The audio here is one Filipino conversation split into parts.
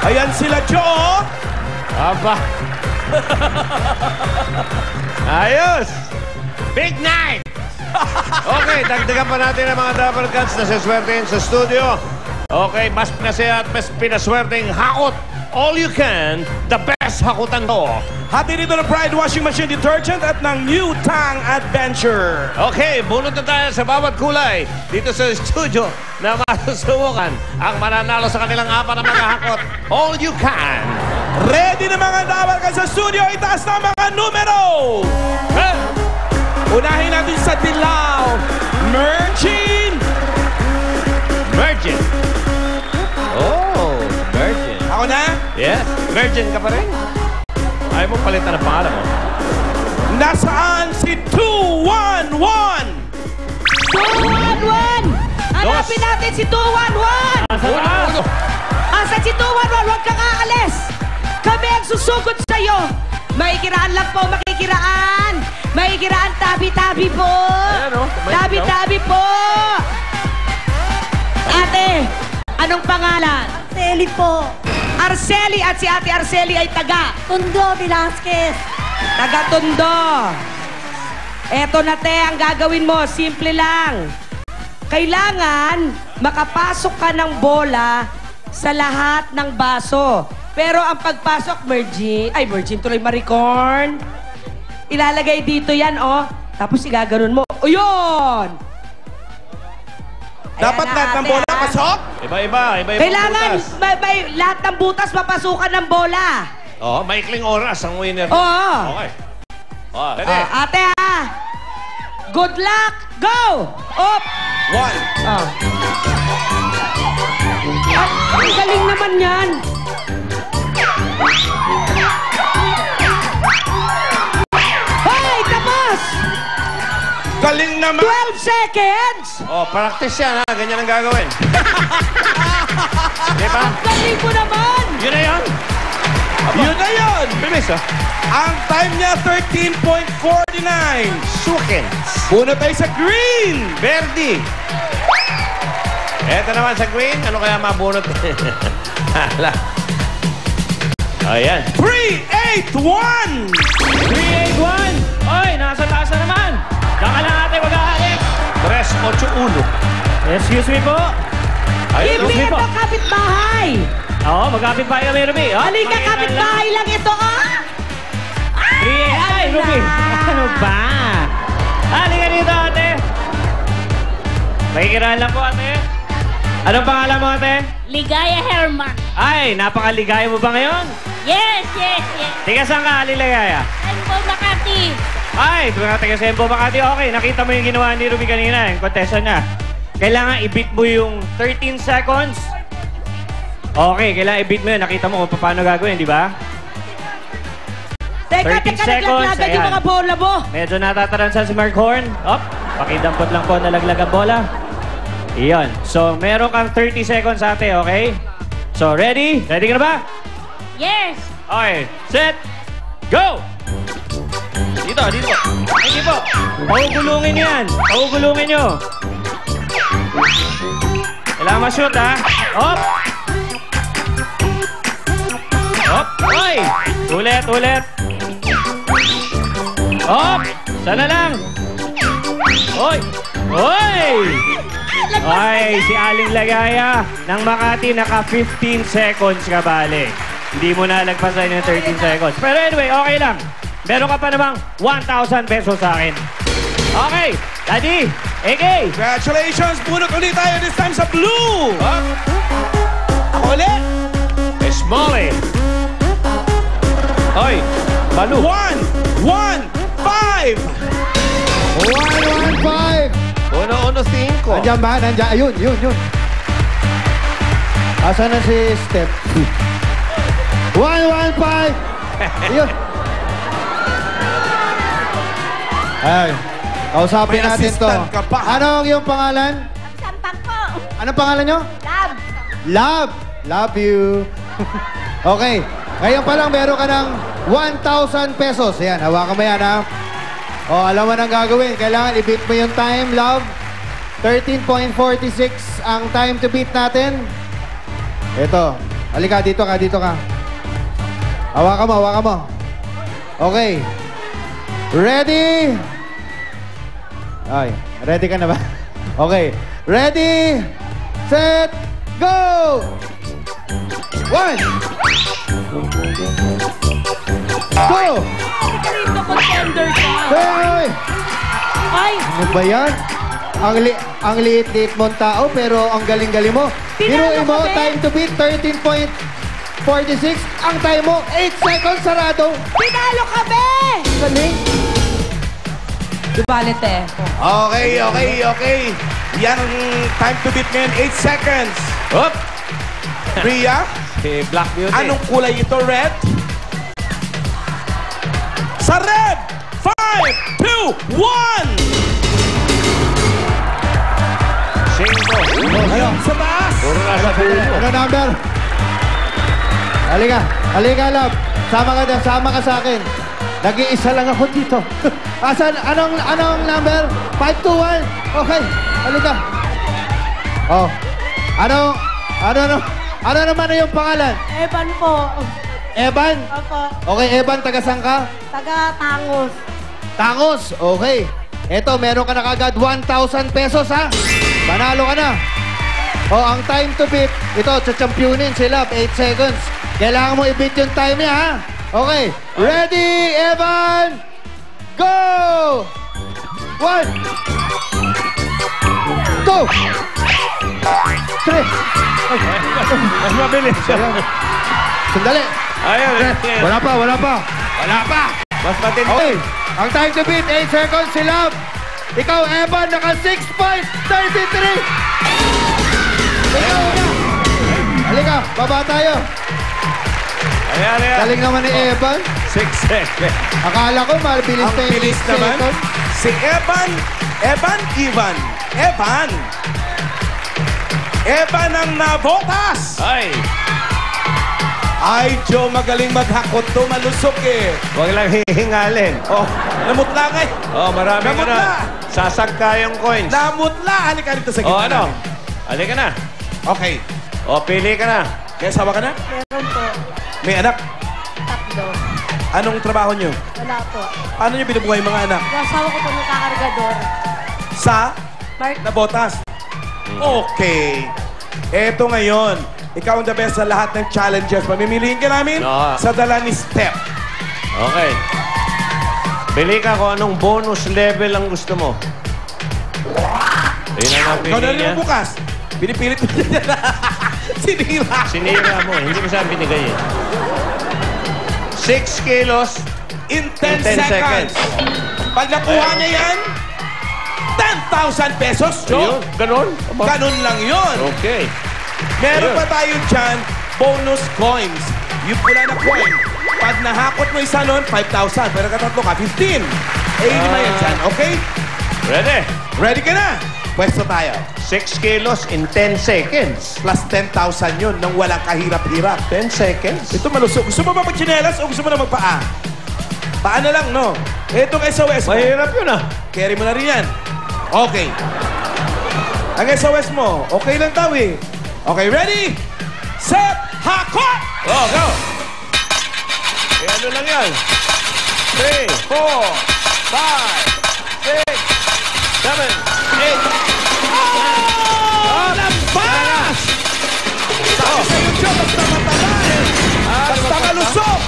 Ayan sila, Joe. Aba. Ayos. Big night. Okay, dagdagan pa natin ang mga double cuts na saswertein sa studio. Okay, mas pinasaya at mas pinaswerteng hakot. All you can, the best hakutan ko. Hati dito ng Pride Washing Machine Detergent at ng New Tang Adventure. Okay, bunot na tayo sa bawat kulay dito sa studio na masusubukan ang mananalo sa kanilang apat na mga hakot. All you can. Ready na mga double cuts sa studio. Itaas na mga numero. Huh? Unahin natin sa Dilaw. Mergin. Virgin. Oh, Virgin. Ako na? Yes, Virgin ka pa rin. Ayaw mo palitan ang pangalan mo. Nasaan si 211? 211! Hanapin natin si 211! Asan si 211? Huwag kang aalis! Kami ang susugod sa'yo! Makikiraan lang po, makikiraan! Makikiraan, tabi-tabi po! Tabi-tabi po! Ate, anong pangalan? Arceli po. Arceli, at si Ate Arceli ay taga Tondo Velasquez. Taga Tondo. Eto na te, ang gagawin mo, simple lang. Kailangan makapasok ka ng bola sa lahat ng baso. Pero ang pagpasok, Virgin tuloy Maricorn. Ilalagay dito yan, oh. Tapos igaganon mo. O yun! Dapat lahat ng bola pasok? Iba-iba Kailangan butas. lahat ng butas mapasukan ng bola. Oh, maikling oras ang winner. Oo. Okay. Oh, ready? Ate ha. Good luck. Go! Up! 1. Ang galing naman yan. Hoy! Tapos! Galing naman. 12 seconds! Oh, practice yan ha. Ganyan ang gagawin. Diba? Ang galing mo naman! Yun na yun. Yun na yun. Bilis ha. Ang time niya, 13.49. Sukins. Una tayo sa green. Verdi. Eto naman sa green. Ano kaya mabunot? Hala. Ayan. 381. 381! Oy, nasa taas na naman! Diyan ka lang ate, mag-aarik! 381. Excuse me po. Ay, Hindi ito kapitbahay! Oo, magkapit pa kami, Ruby. Oh, Halika, kapitbahay lang ito, ah! 3 ay, Ruby! Ano ba? Halika dito, ate! Makikiraan lang po, ate. Anong pangalan mo, ate? Ligaya Herman. Ay, napakaligaya mo ba ngayon? Yes. Tiga saan ka, Ligaya? Sembo Makati. Ay, mga taga Sembo Makati. Okay, nakita mo yung ginawa ni Ruby kanina, yung contestant niya. Kailangan i-beat mo yung 13 seconds. Okay, kailangan i-beat mo yun. Nakita mo kung paano gagawin, di ba? Teka, 13 seconds, naglaglagan yung ayan. mga bola mo. Medyo natataransan si Mark Horn. Op, pakidampot lang po nalaglag ang bola. Iyon. So, meron kang 30 seconds ate, okay? So, ready? Ready ka na ba? Yes. Okay, set, go! Dito po. Hindi po. Pahugulungin yan. Pahugulungin nyo. Kailangan ma-shoot, ha? Op! Op! Oy! Ulit. Op! Sana lang. Oy! Ay, si Aling Lagaya ng Makati, naka 15 seconds ka bale. Hindi mo na lagpasan yung 13 seconds. Pero anyway, okay lang. Meron ka pa namang 1,000 pesos sa akin. Okay, Daddy, AK. Congratulations. Bunot ulit tayo this time sa blue. Ako ulit. Smalley. Oy, Balu. 115. 115. 1-1-5. Nandiyan ba? Nandiyan. Ayun. Asan na si Steph? 115. Ayun. Ay, kausapin May natin to. assistant ka pa. Ano ang iyong pangalan? Sampang po. Anong pangalan nyo? Love. Love. Love you. Okay. Ngayon pa lang meron ka ng 1,000 pesos. Ayan, hawakan mo yan ha. O, alam mo nang gagawin. Kailangan i-beat mo yung time, love. 13.46 ang time to beat natin. Ito. Halika, dito ka, dito ka. Hawakan mo, hawakan mo. Okay. Ready? Ay, ready ka na ba? Okay. Ready, set, go! 1, 2, Dito contender ka. Hoy! Ay, Ano ba yan? Ang liit-liit mong tao, pero ang galing-galing mo. Tinalo Biruin mo, ka, be. time to beat, 13.46. Ang time mo, 8 seconds, sarado. pinalo ka, be! Galing. Di balit eh. Okay. Yan ang time to beat ngayon, 8 seconds. Hop! Rhea, Si Black Beauty. anong kulay ito, red? Sa red! 5, 2, 1! 5. Ano? Sa taas! Puro nasa pulo. Ano number? Halika. Halika, love. Sama ka sa akin. Nag-iisa lang ako dito. Asan? Anong number? 521. Okay. Halika. Oh. Ano naman na yung pangalan? Evan po. Evan? Opo. Okay, Evan, taga saan ka? Taga Tangos. Tangos. Okay. Eto, meron ka na kagad 1,000 pesos, ha? Manalo ka na. Oh, ang time to beat. Ito, chachampionin sila. 8 seconds. Kailangan mo i-beat yung time niya, ha? Okay. Ready, Evan? Go! 1, 2, 3. Mas mabilis. Sandali. Ayun. Wala pa. Wala pa! Mas matindi. Okay. Ang time to beat, 8 seconds si Love. Ikaw, Evan, naka 6.33. Ikaw na. Halika, baba tayo. Ayan. Galing naman ni Evan. 6 seconds. Akala ko, mabilis Ang na yung bilis 8 naman. seconds. Si Evan ang nabotas! Ay, Joe, magaling maghakot to. Malusok eh. Huwag lang hihingalin. Oh, namutla nga eh. Oh, marami ka na. Namutla. Sasagka yung coins. Namutla. Halika dito sa Oh, gitna. ano? namin. Halika na. Okay. Oh, pili ka na. Kaya sawa ka na? Meron po. May anak. Tatlo. Anong trabaho nyo? Wala po. Paano nyo binubuhay mga anak? Yung asawa ko po nakakargador. Sa Mark, nabotas. Okay. Eto ngayon. Ikaw ang the best sa lahat ng challenges. Pamimiliin ka namin No. sa dala ni Step. Okay. Pili ka kung anong bonus level ang gusto mo. Yun ang Ikaw na napili rin niya. ang bukas. Pinipilit mo niya na. Sinira. Sinira mo. Hindi mo saan binigay eh. 6 kilos. In 10 seconds. Pag nakuha niya yan, 10,000 pesos, Yun, Joe. ganon. Ganun lang yon. Okay. Meron Ayun. pa tayo dyan, bonus coins. Yung pula na coin. Pag nahakot mo isa nun, 5,000. Pero katatlo ka, 15. Eh, hindi ba yan dyan, okay? Ready? Ready ka na? Pwesto tayo. 6 kilos in 10 seconds. Plus 10,000 yun nang walang kahirap-hirap. 10 seconds? Ito malusog. Gusto mo ba magchinelas o gusto mo na magpaa? Paa na lang, no? Itong SOS mo. Mahirap yun ah. Carry mo na rin yan. Okay. Ang SOS mo, okay lang daw eh. Okay, ready? Set! Hakot! Oh, go! Eh, ano lang yan? 3, 4, 5, 6, 7, 8. Oh! Lampas! Sabi sa YouTube, basta mataba eh. Basta malusog!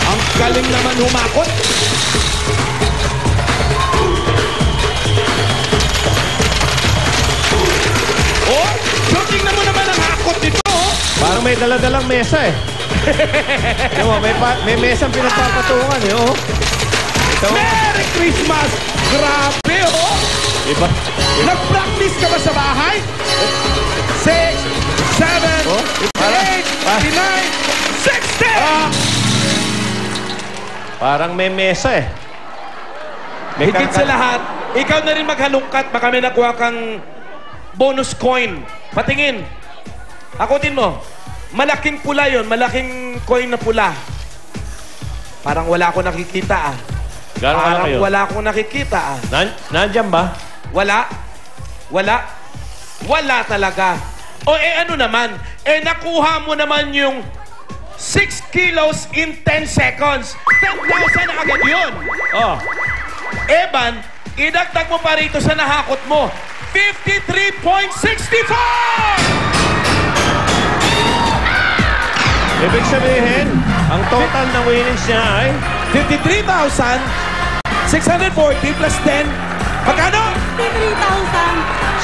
Ang galing naman humakot. Oh, shooting na mo naman ang hakot nito, oh. Parang may daladalang mesa eh. Alam mo, may mesang pinagpapatungan eh, oh. Ito. Merry Christmas! Grabe, oh! Iba. Nag-practice ka ba sa bahay? 6, 7, Oh, 8, 9, 60! Parang may mesa eh. May Higit sa lahat, ikaw na rin maghalungkat. Baka may nakuha kang bonus coin. Patingin. Akutin mo. malaking pula yon, malaking coin na pula. Parang wala akong nakikita ah. Gano'n ka Parang kayo? wala akong nakikita ah. Nandyan ba? Wala. Wala. Wala talaga. O ano naman, nakuha mo naman yung 6 kilos in 10 seconds. 10,000 na agad yun. Oh. Evan, idagdag mo pa rito sa nahakot mo. 53.64! Ibig sabihin, ang total ng winnings niya ay 53,640 plus 10. Magkano?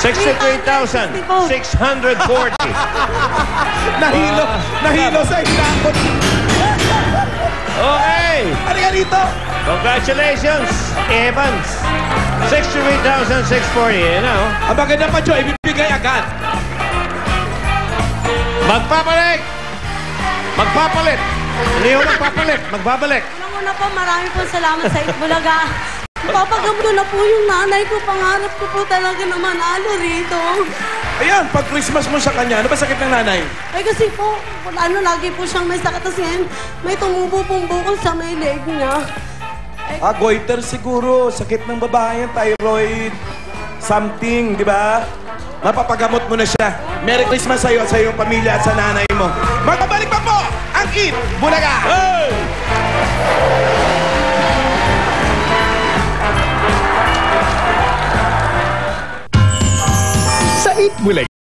63,640. Nahilo sa hinakot. Okay! Ano ka dito? Congratulations, Evans. 63,640. Yan na, oh. Ang maganda pa, Joe, ibibigay agad. Magpapalit! Magpapalit! Hindi ho magpapalit. Magbabalik. Una po, marami po salamat sa Itbulaga. Papagamot ko na po yung nanay ko. Pangarap ko po talaga na manalo rito. Ayan, pag Christmas mo sa kanya, ano ba sakit ng nanay? Ay kasi po, lagi po siyang may sakit. Kasi may tumubo pong bukol sa may leg niya. Goiter siguro. Sakit ng babae, thyroid, something, di ba? Mapapagamot mo na siya. Merry Christmas sa'yo at sa iyong pamilya at sa nanay mo. Magbabalik pa po ang Eat Bulaga! Hey! Sa Eat Bulaga